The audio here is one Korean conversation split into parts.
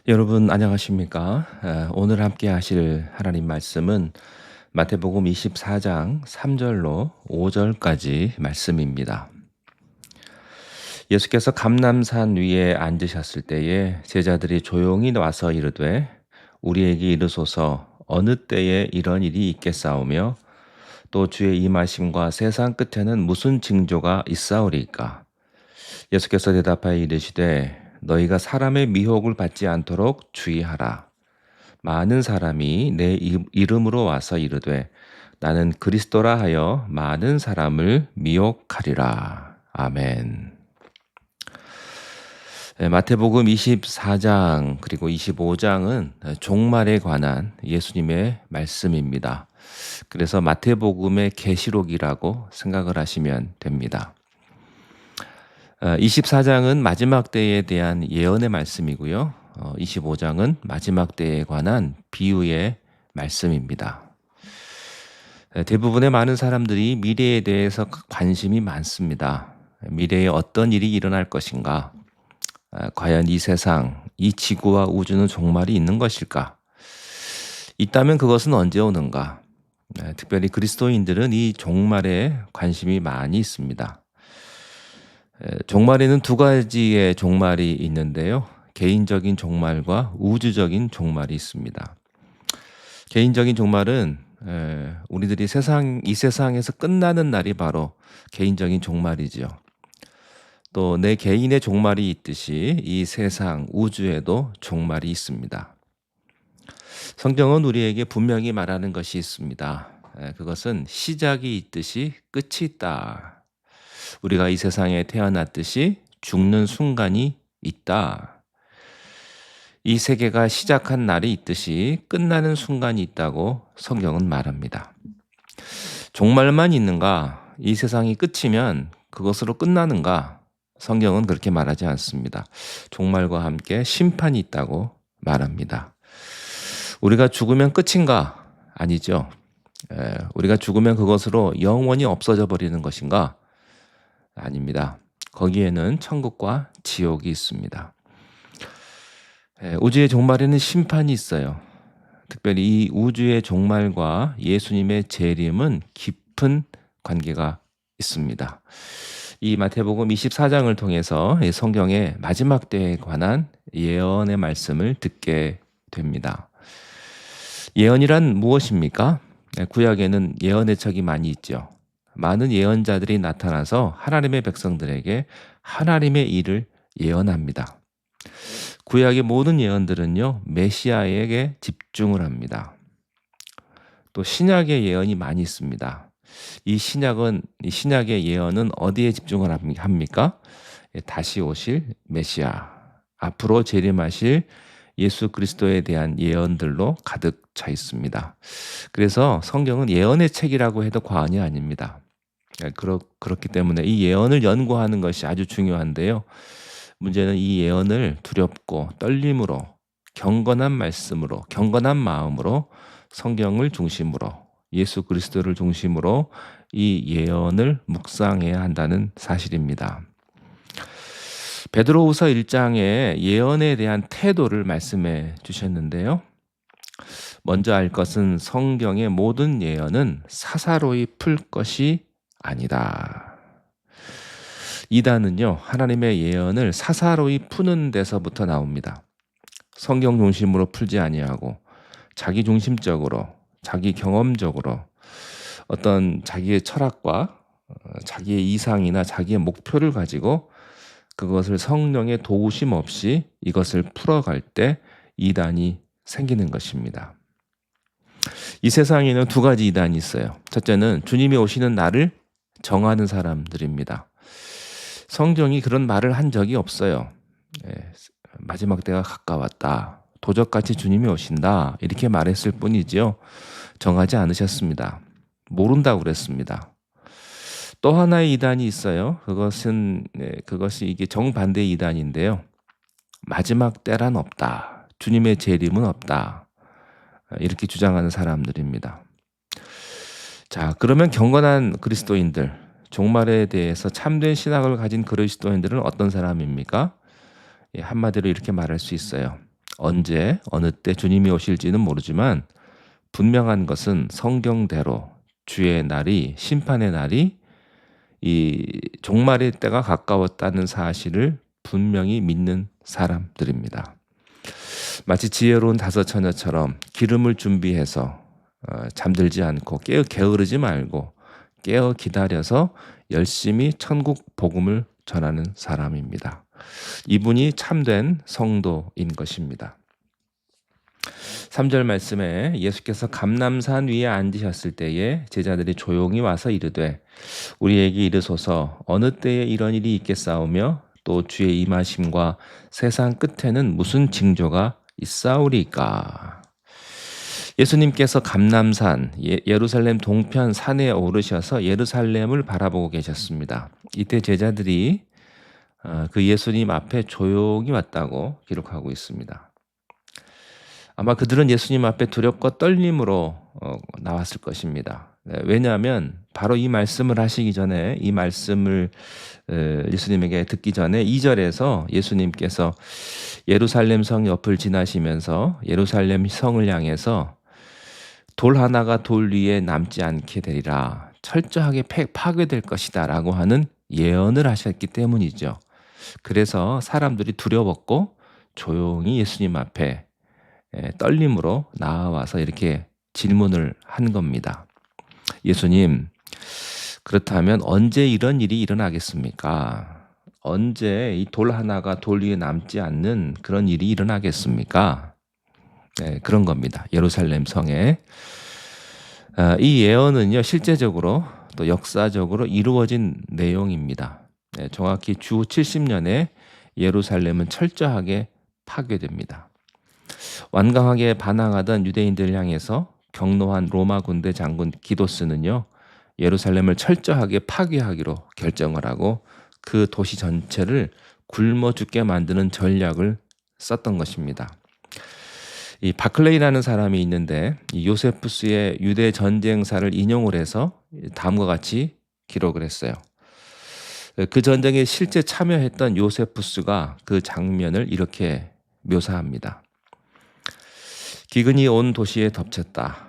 여러분 안녕하십니까? 오늘 함께 하실 하나님 말씀은 마태복음 24장 3절로 5절까지 말씀입니다. 예수께서 감람산 위에 앉으셨을 때에 제자들이 조용히 와서 이르되 우리에게 이르소서 어느 때에 이런 일이 있겠사오며 또 주의 임하심과 세상 끝에는 무슨 징조가 있사오리까? 예수께서 대답하여 이르시되 너희가 사람의 미혹을 받지 않도록 주의하라. 많은 사람이 내 이름으로 와서 이르되 나는 그리스도라 하여 많은 사람을 미혹하리라. 아멘. 마태복음 24장 그리고 25장은 종말에 관한 예수님의 말씀입니다. 그래서 마태복음의 계시록이라고 생각을 하시면 됩니다. 24장은 마지막 때에 대한 예언의 말씀이고요. 25장은 마지막 때에 관한 비유의 말씀입니다. 대부분의 많은 사람들이 미래에 대해서 관심이 많습니다. 미래에 어떤 일이 일어날 것인가? 과연 이 세상, 이 지구와 우주는 종말이 있는 것일까? 있다면 그것은 언제 오는가? 특별히 그리스도인들은 이 종말에 관심이 많이 있습니다. 종말에는 두 가지의 종말이 있는데요. 개인적인 종말과 우주적인 종말이 있습니다. 개인적인 종말은 우리들이 이 세상에서 끝나는 날이 바로 개인적인 종말이지요. 또 내 개인의 종말이 있듯이 이 세상, 우주에도 종말이 있습니다. 성경은 우리에게 분명히 말하는 것이 있습니다. 그것은 시작이 있듯이 끝이 있다. 우리가 이 세상에 태어났듯이 죽는 순간이 있다. 이 세계가 시작한 날이 있듯이 끝나는 순간이 있다고 성경은 말합니다. 종말만 있는가? 이 세상이 끝이면 그것으로 끝나는가? 성경은 그렇게 말하지 않습니다. 종말과 함께 심판이 있다고 말합니다. 우리가 죽으면 끝인가? 아니죠. 우리가 죽으면 그것으로 영원히 없어져 버리는 것인가? 아닙니다. 거기에는 천국과 지옥이 있습니다. 우주의 종말에는 심판이 있어요. 특별히 이 우주의 종말과 예수님의 재림은 깊은 관계가 있습니다. 이 마태복음 24장을 통해서 성경의 마지막 때에 관한 예언의 말씀을 듣게 됩니다. 예언이란 무엇입니까? 구약에는 예언의 척이 많이 있죠. 많은 예언자들이 나타나서 하나님의 백성들에게 하나님의 일을 예언합니다. 구약의 모든 예언들은요, 메시아에게 집중을 합니다. 또 신약의 예언이 많이 있습니다. 이 신약의 예언은 어디에 집중을 합니까? 다시 오실 메시아, 앞으로 재림하실 예수 그리스도에 대한 예언들로 가득 차 있습니다. 그래서 성경은 예언의 책이라고 해도 과언이 아닙니다. 그렇기 때문에 이 예언을 연구하는 것이 아주 중요한데요. 문제는 이 예언을 두렵고 떨림으로 경건한 말씀으로 경건한 마음으로 성경을 중심으로 예수 그리스도를 중심으로 이 예언을 묵상해야 한다는 사실입니다. 베드로후서 1장에 예언에 대한 태도를 말씀해 주셨는데요. 먼저 알 것은 성경의 모든 예언은 사사로이 풀 것이 아니다. 이단은요, 하나님의 예언을 사사로이 푸는 데서부터 나옵니다. 성경 중심으로 풀지 아니하고 자기 중심적으로, 자기 경험적으로 어떤 자기의 철학과 자기의 이상이나 자기의 목표를 가지고 그것을 성령의 도우심 없이 이것을 풀어갈 때 이단이 생기는 것입니다. 이 세상에는 두 가지 이단이 있어요. 첫째는 주님이 오시는 날을 정하는 사람들입니다. 성경이 그런 말을 한 적이 없어요. 마지막 때가 가까웠다. 도적같이 주님이 오신다. 이렇게 말했을 뿐이지요. 정하지 않으셨습니다. 모른다고 그랬습니다. 또 하나의 이단이 있어요. 그것이 이게 정반대의 이단인데요. 마지막 때란 없다. 주님의 재림은 없다. 이렇게 주장하는 사람들입니다. 자, 그러면 경건한 그리스도인들, 종말에 대해서 참된 신학을 가진 그리스도인들은 어떤 사람입니까? 한마디로 이렇게 말할 수 있어요. 언제 어느 때 주님이 오실지는 모르지만 분명한 것은 성경대로 주의 날이 심판의 날이 이 종말의 때가 가까웠다는 사실을 분명히 믿는 사람들입니다. 마치 지혜로운 다섯 처녀처럼 기름을 준비해서 잠들지 않고 게으르지 말고 깨어 기다려서 열심히 천국 복음을 전하는 사람입니다. 이분이 참된 성도인 것입니다. 3절 말씀에 예수께서 감람산 위에 앉으셨을 때에 제자들이 조용히 와서 이르되 우리에게 이르소서 어느 때에 이런 일이 있겠사오며 또 주의 임하심과 세상 끝에는 무슨 징조가 있사오리까. 예수님께서 감람산 예루살렘 동편 산에 오르셔서 예루살렘을 바라보고 계셨습니다. 이때 제자들이 그 예수님 앞에 조용히 왔다고 기록하고 있습니다. 아마 그들은 예수님 앞에 두렵고 떨림으로 나왔을 것입니다. 네, 왜냐하면 바로 이 말씀을 하시기 전에 이 말씀을 예수님에게 듣기 전에 2절에서 예수님께서 예루살렘 성 옆을 지나시면서 예루살렘 성을 향해서 돌 하나가 돌 위에 남지 않게 되리라 철저하게 파괴될 것이다 라고 하는 예언을 하셨기 때문이죠. 그래서 사람들이 두려웠고 조용히 예수님 앞에 떨림으로 나와서 이렇게 질문을 한 겁니다. 예수님, 그렇다면 언제 이런 일이 일어나겠습니까? 언제 이 돌 하나가 돌 위에 남지 않는 그런 일이 일어나겠습니까? 네, 그런 겁니다. 예루살렘 성에. 이 예언은요, 실제적으로 또 역사적으로 이루어진 내용입니다. 네, 정확히 주 70년에 예루살렘은 철저하게 파괴됩니다. 완강하게 반항하던 유대인들을 향해서 격노한 로마 군대 장군 기도스는요, 예루살렘을 철저하게 파괴하기로 결정을 하고 그 도시 전체를 굶어 죽게 만드는 전략을 썼던 것입니다. 이 바클레이라는 사람이 있는데 이 요세푸스의 유대 전쟁사를 인용을 해서 다음과 같이 기록을 했어요. 그 전쟁에 실제 참여했던 요세푸스가 그 장면을 이렇게 묘사합니다. 기근이 온 도시에 덮쳤다.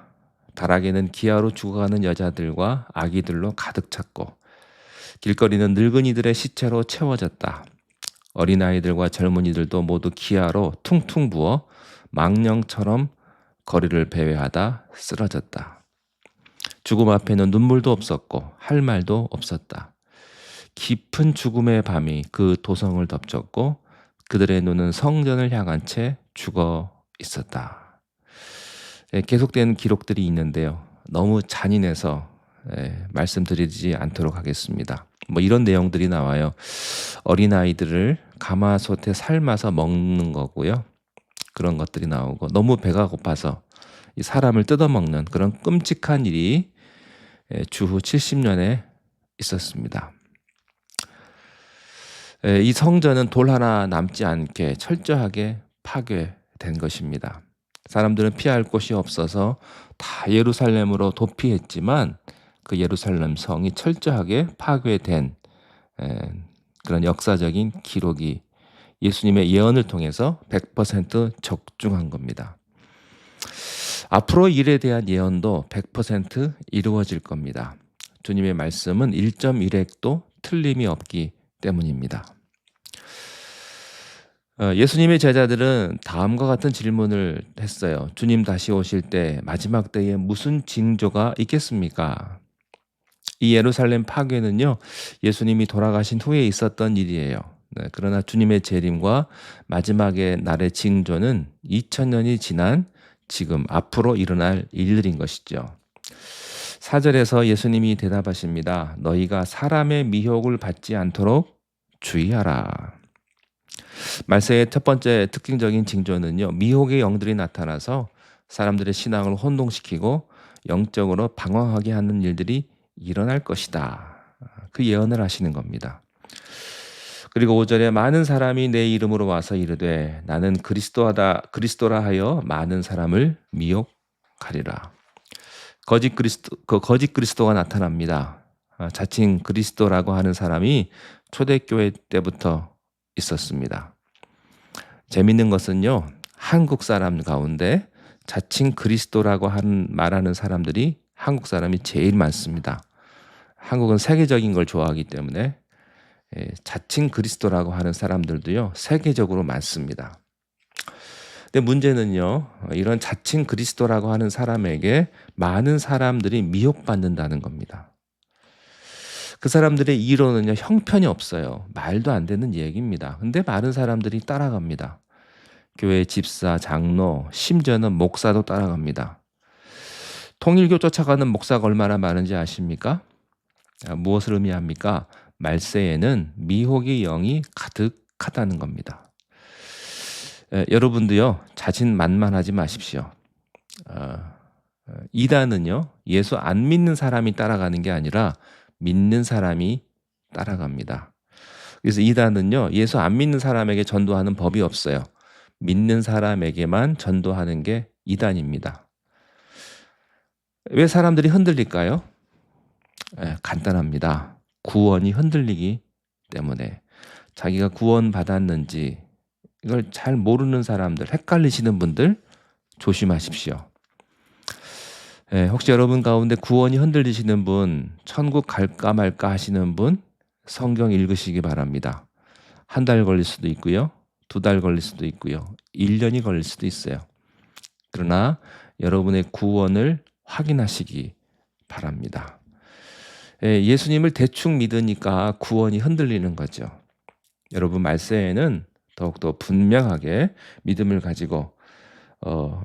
다락에는 기아로 죽어가는 여자들과 아기들로 가득 찼고 길거리는 늙은이들의 시체로 채워졌다. 어린아이들과 젊은이들도 모두 기아로 퉁퉁 부어 망령처럼 거리를 배회하다 쓰러졌다. 죽음 앞에는 눈물도 없었고 할 말도 없었다. 깊은 죽음의 밤이 그 도성을 덮쳤고 그들의 눈은 성전을 향한 채 죽어 있었다. 계속되는 기록들이 있는데요. 너무 잔인해서 말씀드리지 않도록 하겠습니다. 뭐 이런 내용들이 나와요. 어린아이들을 가마솥에 삶아서 먹는 거고요. 그런 것들이 나오고 너무 배가 고파서 이 사람을 뜯어먹는 그런 끔찍한 일이 주후 70년에 있었습니다. 이 성전은 돌 하나 남지 않게 철저하게 파괴된 것입니다. 사람들은 피할 곳이 없어서 다 예루살렘으로 도피했지만 그 예루살렘 성이 철저하게 파괴된 그런 역사적인 기록이 예수님의 예언을 통해서 100% 적중한 겁니다. 앞으로 일에 대한 예언도 100% 이루어질 겁니다. 주님의 말씀은 1.1획도 틀림이 없기 때문입니다. 예수님의 제자들은 다음과 같은 질문을 했어요. 주님 다시 오실 때 마지막 때에 무슨 징조가 있겠습니까? 이 예루살렘 파괴는요, 예수님이 돌아가신 후에 있었던 일이에요. 네, 그러나 주님의 재림과 마지막의 날의 징조는 2000년이 지난 지금 앞으로 일어날 일들인 것이죠. 4절에서 예수님이 대답하십니다. 너희가 사람의 미혹을 받지 않도록 주의하라. 말세의 첫 번째 특징적인 징조는요, 미혹의 영들이 나타나서 사람들의 신앙을 혼동시키고 영적으로 방황하게 하는 일들이 일어날 것이다. 그 예언을 하시는 겁니다. 그리고 5절에 많은 사람이 내 이름으로 와서 이르되 나는 그리스도라 하여 많은 사람을 미혹하리라. 거짓 그리스도가 나타납니다. 자칭 그리스도라고 하는 사람이 초대교회 때부터 있었습니다. 재밌는 것은요, 한국 사람 가운데 자칭 그리스도라고 말하는 사람들이 한국 사람이 제일 많습니다. 한국은 세계적인 걸 좋아하기 때문에 자칭 그리스도라고 하는 사람들도요, 세계적으로 많습니다. 근데 문제는요, 이런 자칭 그리스도라고 하는 사람에게 많은 사람들이 미혹받는다는 겁니다. 그 사람들의 이론은요, 형편이 없어요. 말도 안 되는 얘기입니다. 근데 많은 사람들이 따라갑니다. 교회 집사, 장로, 심지어는 목사도 따라갑니다. 통일교 쫓아가는 목사가 얼마나 많은지 아십니까? 무엇을 의미합니까? 말세에는 미혹의 영이 가득하다는 겁니다. 여러분도요, 자신만만하지 마십시오. 이단은요, 예수 안 믿는 사람이 따라가는 게 아니라 믿는 사람이 따라갑니다. 그래서 이단은요, 예수 안 믿는 사람에게 전도하는 법이 없어요. 믿는 사람에게만 전도하는 게 이단입니다. 왜 사람들이 흔들릴까요? 간단합니다. 구원이 흔들리기 때문에. 자기가 구원 받았는지 이걸 잘 모르는 사람들, 헷갈리시는 분들 조심하십시오. 혹시 여러분 가운데 구원이 흔들리시는 분, 천국 갈까 말까 하시는 분, 성경 읽으시기 바랍니다. 한 달 걸릴 수도 있고요. 2달 걸릴 수도 있고요. 1년이 걸릴 수도 있어요. 그러나 여러분의 구원을 확인하시기 바랍니다. 예수님을 대충 믿으니까 구원이 흔들리는 거죠. 여러분 말세에는 더욱더 분명하게 믿음을 가지고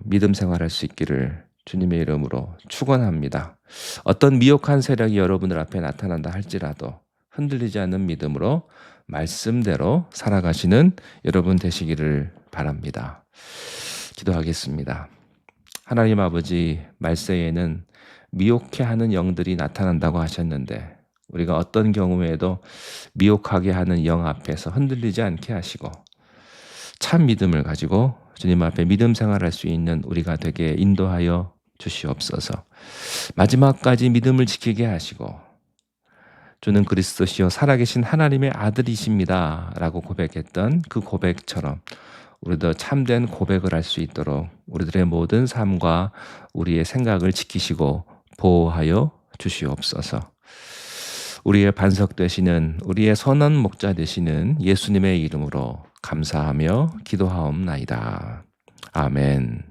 믿음 생활할 수 있기를 주님의 이름으로 축원합니다. 어떤 미혹한 세력이 여러분들 앞에 나타난다 할지라도 흔들리지 않는 믿음으로 말씀대로 살아가시는 여러분 되시기를 바랍니다. 기도하겠습니다. 하나님 아버지, 말세에는 미혹해 하는 영들이 나타난다고 하셨는데 우리가 어떤 경우에도 미혹하게 하는 영 앞에서 흔들리지 않게 하시고 참 믿음을 가지고 주님 앞에 믿음 생활할 수 있는 우리가 되게 인도하여 주시옵소서. 마지막까지 믿음을 지키게 하시고 주는 그리스도시요 살아계신 하나님의 아들이십니다 라고 고백했던 그 고백처럼 우리도 참된 고백을 할 수 있도록 우리들의 모든 삶과 우리의 생각을 지키시고 보호하여 주시옵소서. 우리의 반석 되시는 우리의 선한 목자 되시는 예수님의 이름으로 감사하며 기도하옵나이다. 아멘.